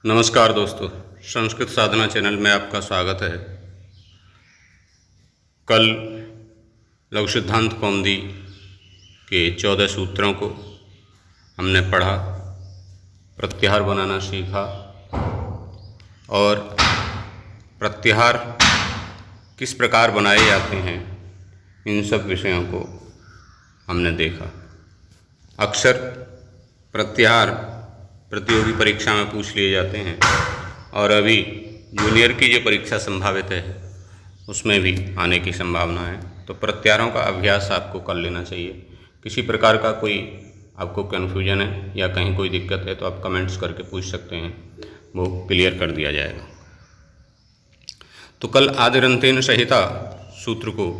नमस्कार दोस्तों, संस्कृत साधना चैनल में आपका स्वागत है। कल लघु सिद्धांत कौमुदी के 14 सूत्रों को हमने पढ़ा, प्रत्याहार बनाना सीखा और प्रत्याहार किस प्रकार बनाए जाते हैं, इन सब विषयों को हमने देखा। अक्सर प्रत्याहार प्रतियोगी परीक्षा में पूछ लिए जाते हैं और अभी जूनियर की जो परीक्षा संभावित है उसमें भी आने की संभावना है। तो प्रत्याहारों का अभ्यास आपको कर लेना चाहिए। किसी प्रकार का कोई आपको कन्फ्यूजन है या कहीं कोई दिक्कत है तो आप कमेंट्स करके पूछ सकते हैं, वो क्लियर कर दिया जाएगा। तो कल आदिरंतेन संहिता सूत्र को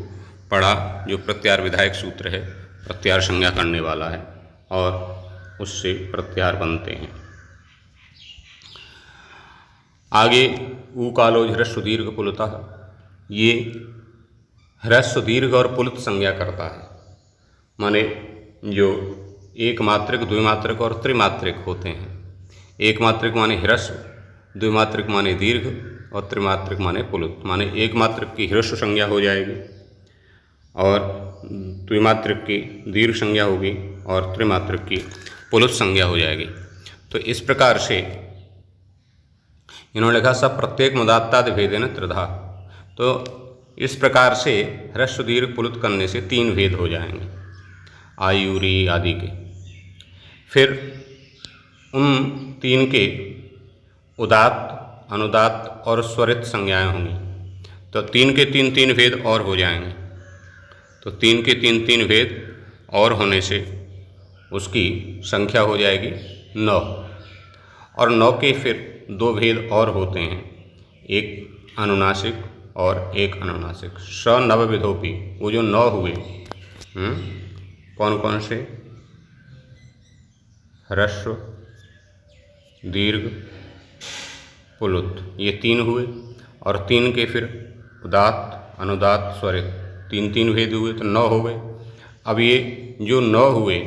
पढ़ा, जो प्रत्याहार विधायक सूत्र है, प्रत्याहार संज्ञा करने वाला है और उससे प्रत्याहार बनते हैं। आगे ऊ कालो ह्रस्व दीर्घ पुलुतः, ये ह्रस्व दीर्घ और पुलुत संज्ञा करता है। माने जो एक मात्रिक, द्विमात्रिक और त्रिमात्रिक होते हैं। एक मात्रिक माने ह्रस्व, द्विमात्रिक माने दीर्घ और त्रिमात्रिक माने पुलुत। माने एक मात्रिक की ह्रस्व संज्ञा हो जाएगी और द्विमात्रिक की दीर्घ संज्ञा होगी और त्रिमात्रिक की पुलुत संज्ञा हो जाएगी। तो इस प्रकार से इन्होंने लिखा सब प्रत्येक मुदात्तादि भेदेन त्रिधा। तो इस प्रकार से ह्रस्व दीर्घ पुलुत करने से 3 भेद हो जाएंगे आयुरी आदि के। फिर उन 3 के उदात्त, अनुदात्त और स्वरित संज्ञाएं होंगी। तो 3 के 3 भेद और हो जाएंगे। तो 3 के 3 भेद और होने से उसकी संख्या हो जाएगी 9। और 9 के फिर 2 भेद और होते हैं, एक अनुनासिक और एक अनुनासिक। स नवविधोपि, वो जो 9 हुए कौन कौन से? ह्रस्व, दीर्घ, पुलुत, ये 3 हुए। और 3 के फिर उदात्त, अनुदात्त, स्वरित, 3 भेद हुए तो 9 हो गए। अब ये जो 9 हुए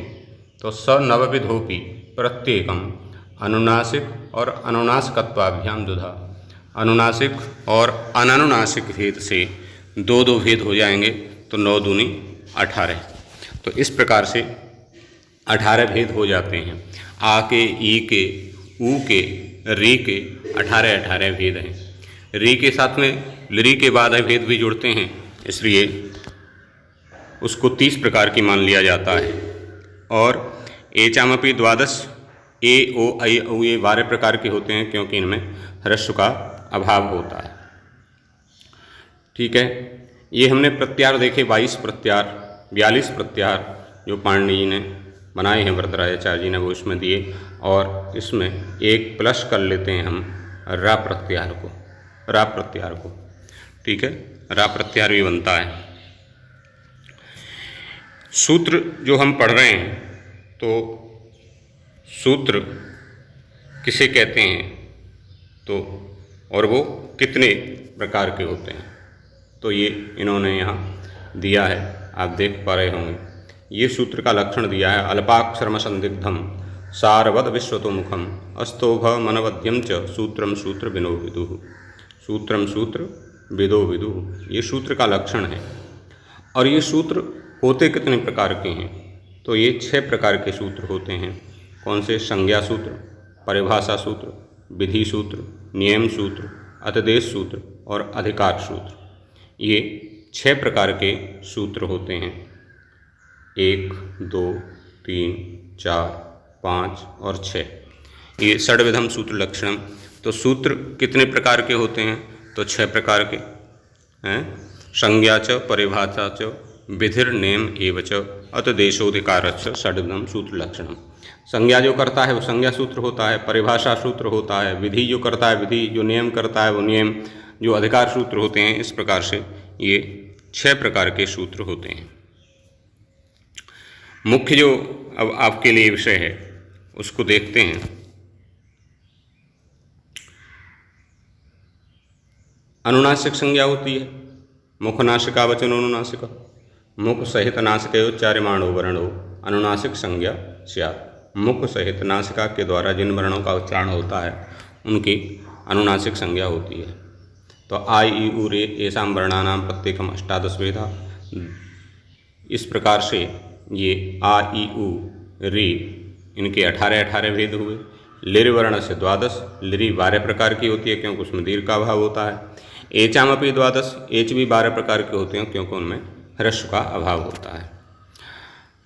तो स नवविधोपि प्रत्येकम अनुनासिक और अनुनासिकत्वाभ्याम दुधा। अनुनासिक और अननुनासिक भेद से 2 भेद हो जाएंगे तो 9 दूनी 18। तो इस प्रकार से 18 भेद हो जाते हैं। आ के, ई के, ऊ के, री के 18 भेद हैं। री के साथ में लरी के बाद भेद भी जुड़ते हैं, इसलिए उसको 30 प्रकार की मान लिया जाता है। और एचामपि द्वादश, ए ओ ऐ औ ये 12 प्रकार के होते हैं, क्योंकि इनमें ह्रस्व का अभाव होता है। ठीक है, ये हमने प्रत्याहार देखे 22 प्रत्याहार, 42 प्रत्याहार जो पाणिनि जी ने बनाए हैं, वरदराजाचार्य जी ने वो इसमें दिए। और इसमें एक प्लस कर लेते हैं हम रा प्रत्याहार को। ठीक है, रा प्रत्याहार भी बनता है। सूत्र जो हम पढ़ रहे हैं, तो सूत्र किसे कहते हैं तो और वो कितने प्रकार के होते हैं, तो ये इन्होंने यहाँ दिया है, आप देख पा रहे होंगे। ये सूत्र का लक्षण दिया है। अल्पाक्षरम संदिग्धम सारवद विश्वतोमुखम अस्तोभ मनवद्यम च सूत्रम सूत्र विनो विदुः। सूत्रम सूत्र विदो विदुः, ये सूत्र का लक्षण है। और ये सूत्र होते कितने प्रकार के हैं, तो ये 6 प्रकार के सूत्र होते हैं। कौन से? संज्ञा सूत्र, परिभाषा सूत्र, विधि सूत्र, नियम सूत्र, अतदेश सूत्र और अधिकार सूत्र। ये 6 प्रकार के सूत्र होते हैं। 1, 2, 3, 4, 5 और 6, ये षड्विधम सूत्र लक्षणम। तो सूत्र कितने प्रकार के होते हैं, तो 6 प्रकार के हैं। संज्ञा च, परिभाषा च, विधिर नेम एव च, अतदेशोधिकार च षड्विधम सूत्र लक्षणम। संज्ञा जो करता है वो संज्ञा सूत्र होता है, परिभाषा सूत्र होता है, विधि जो करता है विधि, जो नियम करता है वो नियम, जो अधिकार सूत्र होते हैं। इस प्रकार से ये 6 प्रकार के सूत्र होते हैं। मुख्य जो अब आपके लिए विषय है उसको देखते हैं। अनुनासिक संज्ञा होती है। मुखनासिका वचनोनुनासिका, मुख सहित नासिकयोच्चार्यमाणो वर्णो अनुनासिक संज्ञा स्यात्। मुख सहित नासिका के द्वारा जिन वर्णों का उच्चारण होता है उनकी अनुनासिक संज्ञा होती है। तो आ ई उ रे एसाम वर्णानाम प्रत्येकम अष्टादश वेदा। इस प्रकार से ये आ ई उ रे इनके 18 भेद हुए। लिर वर्ण से द्वादश, लिरी 12 प्रकार की होती है क्योंकि उसमें दीर्घ का अभाव होता है। एचामपि द्वादश, एच भी 12 प्रकार के होते हैं क्योंकि उनमें ह्रस्व का अभाव होता है।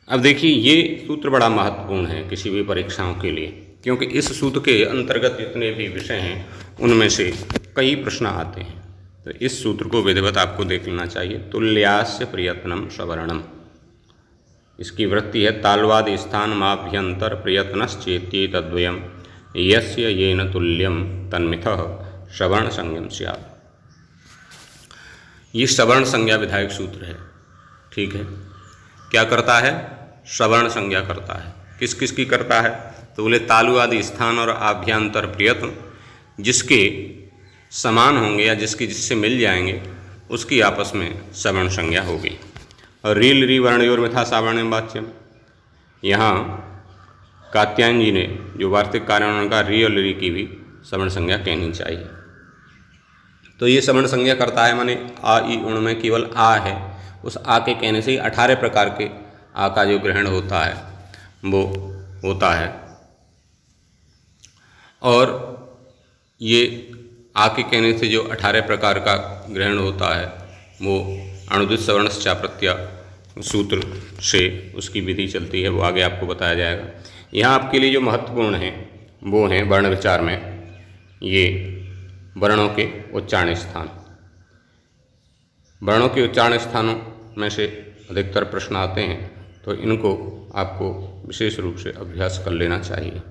अब देखिए ये सूत्र बड़ा महत्वपूर्ण है किसी भी परीक्षाओं के लिए, क्योंकि इस सूत्र के अंतर्गत जितने भी विषय हैं उनमें से कई प्रश्न आते हैं। तो इस सूत्र को विधिवत आपको देख लेना चाहिए। तुल्यास्य प्रयत्नम सवर्णम, इसकी वृत्ति है तालवाद स्थान माभ्यंतर प्रयत्नश्चेत्ये तद्वयम यस्य येन तुल्यम तन्मिथः सवर्ण संज्ञम स्यात्। ये सवर्ण संज्ञा विधायक सूत्र है। ठीक है, क्या करता है? सवर्ण संज्ञा करता है। किस किस की करता है? तो बोले तालु आदि स्थान और आभ्यंतर प्रयत्न जिसके समान होंगे या जिससे मिल जाएंगे उसकी आपस में सवर्ण संज्ञा होगी। और रील री वर्णयोर मिथा सावर्ण्यम वाच्यम, यहाँ कात्यायन जी ने जो वार्तिक कार्य का री और री की भी सवर्ण संज्ञा कहनी चाहिए। तो ये सवर्ण संज्ञा करता है, माने आ ई उण में केवल आ है, उस आ के कहने से ही 18 प्रकार के आ का जो ग्रहण होता है वो होता है। और ये आ के कहने से जो 18 प्रकार का ग्रहण होता है वो अणुदित सवर्णश्च प्रत्यय सूत्र से उसकी विधि चलती है, वो आगे आपको बताया जाएगा। यहाँ आपके लिए जो महत्वपूर्ण है वो हैं वर्ण विचार में ये वर्णों के उच्चारण स्थान। वर्णों के उच्चारण स्थानों में से अधिकतर प्रश्न आते हैं, तो इनको आपको विशेष रूप से अभ्यास कर लेना चाहिए।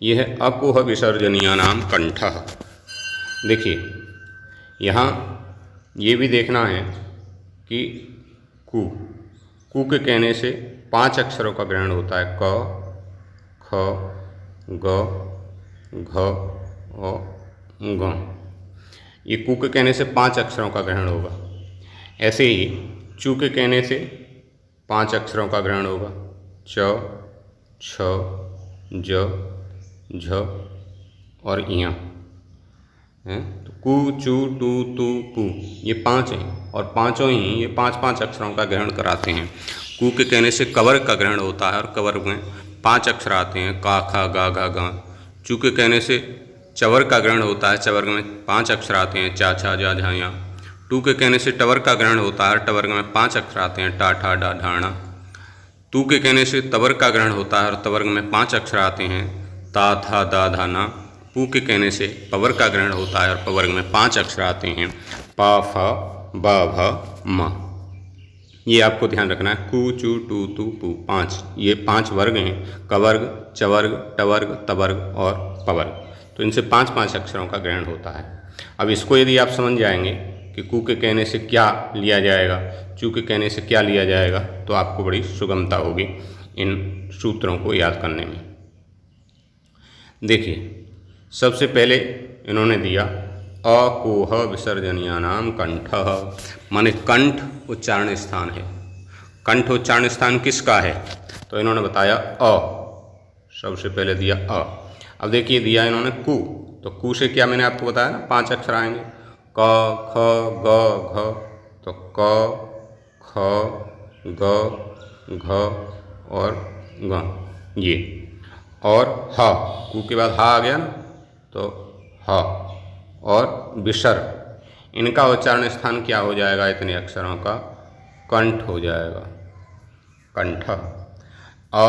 यह है अकुह विसर्जनीयानाम कंठः। देखिए यहाँ ये भी देखना है कि कु के कहने से 5 अक्षरों का ग्रहण होता है, क, ख, ग, घ और ग। ये कु के कहने से 5 अक्षरों का ग्रहण होगा। ऐसे ही चू के कहने से 5 अक्षरों का ग्रहण होगा, च, छ, ज, झ और इया हैं। तो कु, चू, टू, तू, पू ये 5 हैं और पांचों ही ये 5-5 अक्षरों का ग्रहण कराते हैं। कु के कहने से कवर्ग का ग्रहण होता है और कवर्ग में 5 अक्षर आते हैं, का, खा, गा, घा, गा। चू के कहने से चवर्ग का ग्रहण होता है, चवर्ग में 5 अक्षर आते हैं, चा, छा, जा, झा, या। टू के कहने से टवर्ग का ग्रहण होता है, टवर्ग में 5 अक्षर आते हैं, टा, ठा, डा, ढाणा। तू के कहने से तवर्ग का ग्रहण होता है और तवर्ग में 5 अक्षर आते हैं, ता, था, दा, धा, ना। पू के कहने से पवर्ग का ग्रहण होता है और पवर्ग में 5 अक्षर आते हैं, पा, फ, ब, भ, म। ये आपको ध्यान रखना है। कु, चू, टू, तू, पू 5, ये 5 वर्ग हैं, कवर्ग, चवर्ग, टवर्ग, तवर्ग और पवर्ग। तो इनसे 5-5 अक्षरों का ग्रहण होता है। अब इसको यदि आप समझ जाएंगे कि कु के कहने से क्या लिया जाएगा, चू के कहने से क्या लिया जाएगा, तो आपको बड़ी सुगमता होगी इन सूत्रों को याद करने में। देखिए सबसे पहले इन्होंने दिया अकोह विसर्जनीयानाम कंठः, माने कंठ उच्चारण स्थान है। कंठ उच्चारण स्थान किसका है? तो इन्होंने बताया अ, सबसे पहले दिया अ। अब देखिए दिया इन्होंने कु, तो कु से क्या मैंने आपको बताया ना 5 अक्षर आएंगे, क, ख, ग, घ। तो क, ख, ग, घ और ग ये, और ह, कु के बाद हा आ गया ना, तो ह और विसर्ग, इनका उच्चारण स्थान क्या हो जाएगा? इतने अक्षरों का कंठ हो जाएगा, कंठ। अ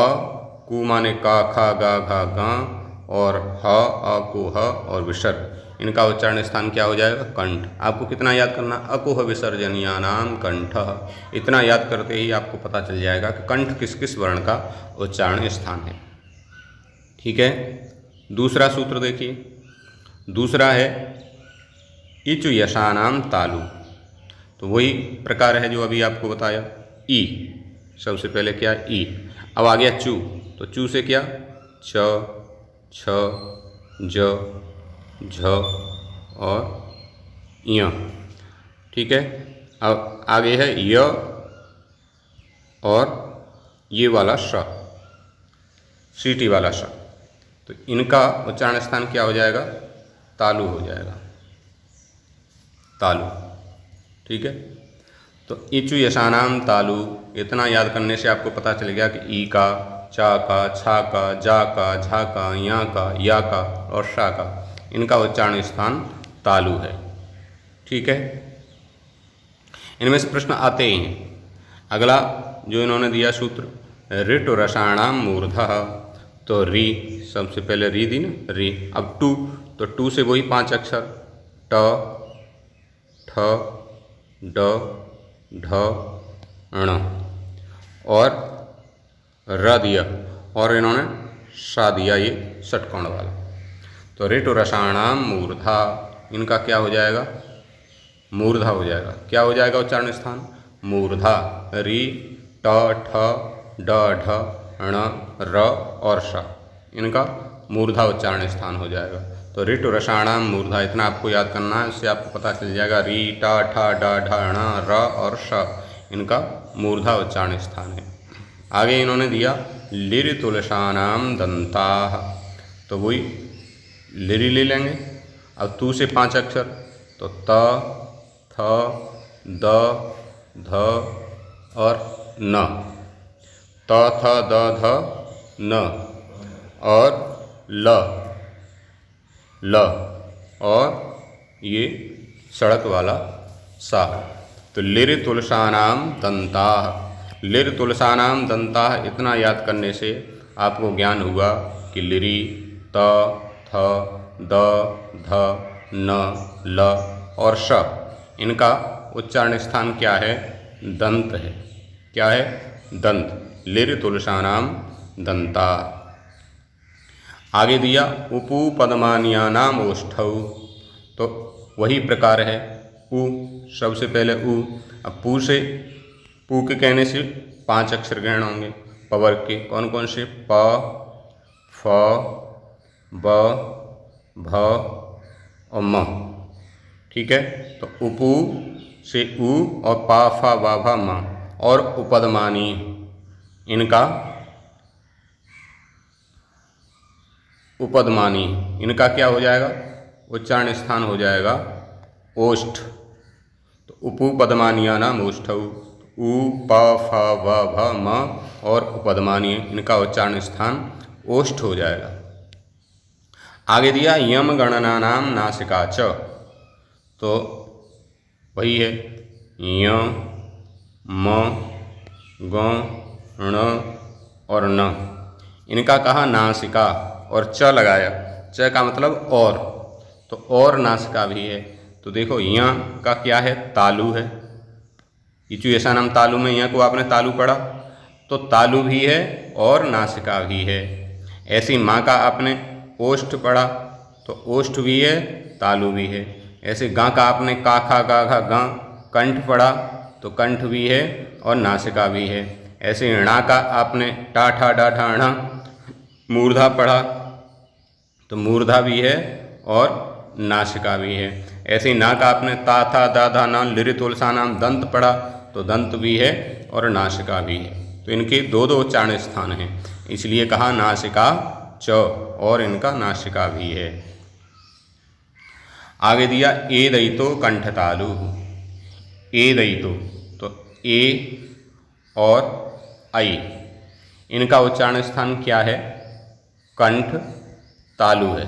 कु माने का, खा, गा, घा, गा, और ह, अ, कु, ह और विसर्ग, इनका उच्चारण स्थान क्या हो जाएगा? कंठ। आपको कितना याद करना? अकुह विसर्जनीयानाम कंठ। इतना याद करते ही आपको पता चल जाएगा कि कंठ किस किस वर्ण का उच्चारण स्थान है। ठीक है, दूसरा सूत्र देखिए, दूसरा है इचु यशानाम तालु। तो वही प्रकार है जो अभी आपको बताया, ई। सबसे पहले क्या? ई। अब आ गया चू, तो चू से क्या? छ, छ, ज, झ और य। ठीक है, अब आगे है य और ये वाला श, सीटी वाला श। तो इनका उच्चारण स्थान क्या हो जाएगा? तालु हो जाएगा, तालु। ठीक है, तो इचु यशानाम तालु, इतना याद करने से आपको पता चल गया कि ई का, चा का, छा का, जा का, झा का, या का और शा का, इनका उच्चारण स्थान तालु है। ठीक है, इनमें से प्रश्न आते ही हैं। अगला जो इन्होंने दिया सूत्र, ऋटु रसाणाम मूर्धः, तो री, सबसे पहले री दी ना, री। अब टू, तो टू से वही 5 अक्षर, ट, ठ, ड, ढ, ण, और र दिया, और इन्होंने सा दिया, ये षटकोण वाला। तो ऋटु रसाणाम मूर्धा, इनका क्या हो जाएगा? मूर्धा हो जाएगा। क्या हो जाएगा उच्चारण स्थान? मूर्धा। री, ट, ठ, ड, ढ, ण, र और श, इनका मूर्धा उच्चारण स्थान हो जाएगा। तो ऋटु रसाणाम मूर्धा, इतना आपको याद करना है, इससे आपको पता चल जाएगा री, ट, ठ, ड, ढ, ण, र और श, इनका मूर्धा उच्चारण स्थान है। आगे इन्होंने दिया लिरि तुलसानाम दंताः, तो वही लिरि ले लेंगे। अब तू से 5 अक्षर, तो त, थ, द, ध और न, त, थ, द, ध, न, और ल, और ये सड़क वाला सा। तो लिरि तुलसानाम दंताः, लिरि तुलसानाम दंताः, इतना याद करने से आपको ज्ञान हुआ कि लिरि, त, थ, द, ध, न, ल और श, इनका उच्चारण स्थान क्या है? दंत है। क्या है? दंत। लिरि तुलसानाम दंता। आगे दिया उपू पद्मानियानाम ओष्ठौ, तो वही प्रकार है। उ, सबसे पहले उ। अब पू से, पू के कहने से 5 अक्षर ग्रहण होंगे पवर्ग के। कौन कौन से? प, फ, ब, भ और म। ठीक है, तो उपू से उ और पा, फा, बा, भा, मा और उपदमानी, इनका उपदमानी, इनका क्या हो जाएगा? उच्चारण स्थान हो जाएगा ओष्ठ। तो उपू पद्मानिया नाम ओष्ठौ, उ, प, फ, ब, भ, म और उपदमानी, इनका उच्चारण स्थान ओष्ठ हो जाएगा। आगे दिया यम गणना नाम नासिका च, तो वही है य, म, ग, ण और न, इनका कहा नासिका और च लगाया। च का मतलब और, तो और नासिका भी है। तो देखो यहाँ का क्या है? तालु है। इचु ऐसा नाम तालु में, यहाँ को आपने तालु पढ़ा, तो तालु भी है और नासिका भी है। ऐसी माँ का आपने ओष्ठ पढ़ा, तो ओष्ठ भी है, तालु भी है। ऐसे गां का आपने का, खा, गा, घा, गां कंठ पढ़ा, तो कंठ भी है और नासिका भी है। ऐसे णा का आपने टा, ठा, डा, ठा, णा मूर्धा पढ़ा, तो मूर्धा भी है और नासिका भी है। ऐसे ही ना का आपने ता, था, दा, धा, ना लिरि तुलसानाम दंत पढ़ा, तो दंत भी है और नासिका भी है। तो इनके 2-2 उच्चारण स्थान हैं, इसलिए कहा नासिका च, और इनका नासिका भी है। आगे दिया ए दयितो कंठतालु। ए दयितो, तो ए और आई, इनका उच्चारण स्थान क्या है? कंठ तालु है।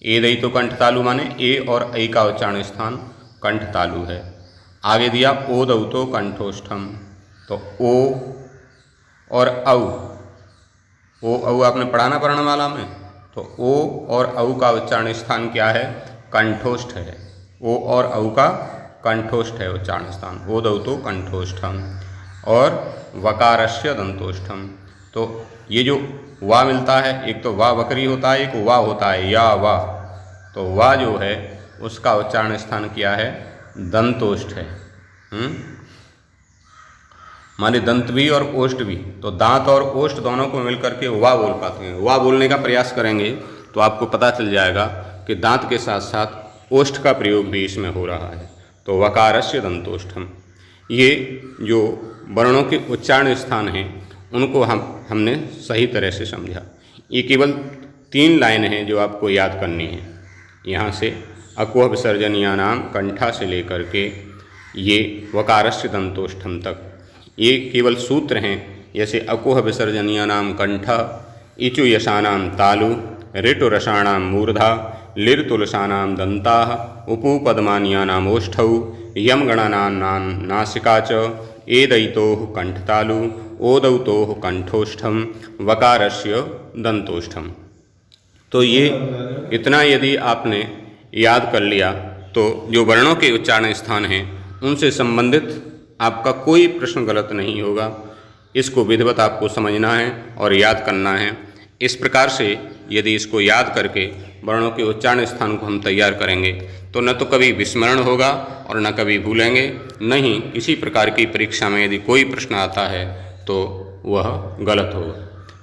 ए दयितो कंठ तालु माने ए और ऐ का उच्चारण स्थान कंठ तालु है। आगे दिया ओ दौतो कंठोष्ठम, तो ओ और औ, ओ औ आपने पढ़ा ना वर्णमाला में, तो ओ और औ का उच्चारण स्थान क्या है? कंठोष्ठ है। ओ और औ का कंठोष्ठ है उच्चारण स्थान, ओ दौतो कंठोष्ठम। और वकारस्य दंतोष्ठम, तो ये जो वा मिलता है, एक तो वा वक्री होता है, एक वा होता है, या वा, तो वा जो है उसका उच्चारण स्थान क्या है? दंतोष्ठ है। माने दंत भी और ओष्ठ भी, तो दांत और ओष्ठ दोनों को मिलकर के वा बोल पाते हैं। वा बोलने का प्रयास करेंगे तो आपको पता चल जाएगा कि दांत के साथ साथ ओष्ठ का प्रयोग भी इसमें हो रहा है। तो वकारस्य दंतोष्ठम, ये जो वर्णों के उच्चारण स्थान हैं उनको हमने सही तरह से समझा। ये केवल 3 लाइन हैं जो आपको याद करनी है। यहाँ से अकुह विसर्जनीयानाम कंठा से लेकर के ये वकारस्य दंतोष्ठम तक ये केवल सूत्र हैं। जैसे अकुह विसर्जनीयानाम कंठ, इचु यशानाम तालु, ऋटु रसाणाम मूर्धा, लिर्तुलसानाम दंताः, उपू पद्मानियानाम ओष्ठौ, यम गणनानां नासिका च, एदैतोः कंठतालु, ओदौतोः कंठोष्ठम, वकारस्य दंतोष्ठम। तो ये इतना यदि आपने याद कर लिया तो जो वर्णों के उच्चारण स्थान हैं उनसे संबंधित आपका कोई प्रश्न गलत नहीं होगा। इसको विधिवत आपको समझना है और याद करना है। इस प्रकार से यदि इसको याद करके वर्णों के उच्चारण स्थान को हम तैयार करेंगे तो न तो कभी विस्मरण होगा और न कभी भूलेंगे। नहीं किसी प्रकार की परीक्षा में यदि कोई प्रश्न आता है तो वह गलत होगा।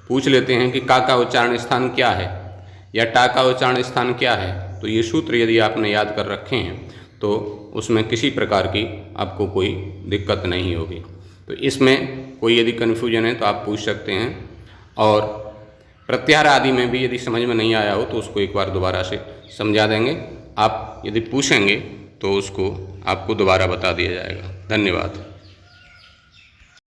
पूछ लेते हैं कि का उच्चारण स्थान क्या है या टा का उच्चारण स्थान क्या है, तो ये सूत्र यदि आपने याद कर रखे हैं तो उसमें किसी प्रकार की आपको कोई दिक्कत नहीं होगी। तो इसमें कोई यदि कन्फ्यूजन है तो आप पूछ सकते हैं। और प्रत्याहार आदि में भी यदि समझ में नहीं आया हो तो उसको एक बार दोबारा से समझा देंगे। आप यदि पूछेंगे तो उसको आपको दोबारा बता दिया जाएगा। धन्यवाद।